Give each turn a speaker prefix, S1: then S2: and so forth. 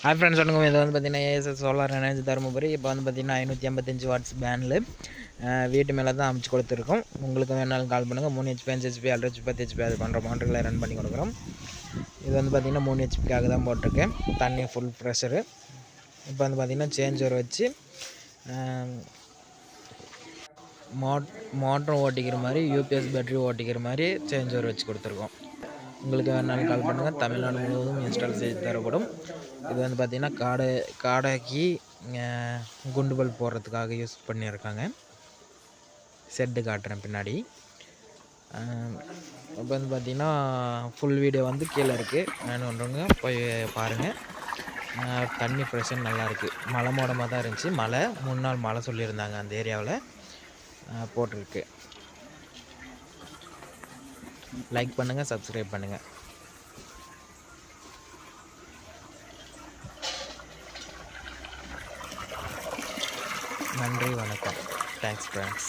S1: Hi friends, வணக்கம். இது வந்து பார்த்தீங்கன்னா ஏஎஸ்எஸ் சோலார் எனர்ஜி தருமபுரி. இப்போ வந்து பார்த்தீங்கன்னா 555 வாட்ஸ் பேனில் வீட்டு மேலே தான் அமைச்சு கொடுத்துருக்கோம். உங்களுக்கு வேணாலும் கால் பண்ணுங்கள். 3 ஹெச்பி 5 ஹெச்பி 6 ஹெச்பி 10 ஹெச்பி அது பண்ணுற மோட்டர்களை ரன் பண்ணி கொடுக்குறோம். இது வந்து பார்த்திங்கன்னா 3 ஹெச்பிக்காக தான் போட்டிருக்கேன். தண்ணி ஃபுல் ப்ரெஷரு. இப்போ வந்து பார்த்திங்கன்னா சேஞ்சர் வச்சு மோட்டரும் ஓட்டிக்கிற மாதிரி யூபிஎஸ் பேட்டரி ஓட்டிக்கிற மாதிரி சேஞ்சர் வச்சு கொடுத்துருக்கோம். உங்களுக்கு வேணாலும் கால் பண்ணுங்கள். தமிழ்நாடு முழுவதும் இன்ஸ்டால் செய்து தரப்படும். இது வந்து பார்த்திங்கன்னா காடைக்கு குண்டு பல்ப் போடுறதுக்காக யூஸ் பண்ணியிருக்காங்க. செட்டு காட்டுறேன் பின்னாடி. இப்போ வந்து பார்த்திங்கன்னா ஃபுல் வீடியோ வந்து கீழே இருக்குது, வேணுன்றவங்க போய் பாருங்கள். தண்ணி ப்ரெஷர் நல்லாயிருக்கு. மழை மோடமாக தான் இருந்துச்சு. 3 நாள் மழை சொல்லியிருந்தாங்க அந்த ஏரியாவில். போட்டிருக்கு. லைக் பண்ணுங்கள், சப்ஸ்கிரைப் பண்ணுங்கள். நன்றி, வணக்கம். Thanks friends.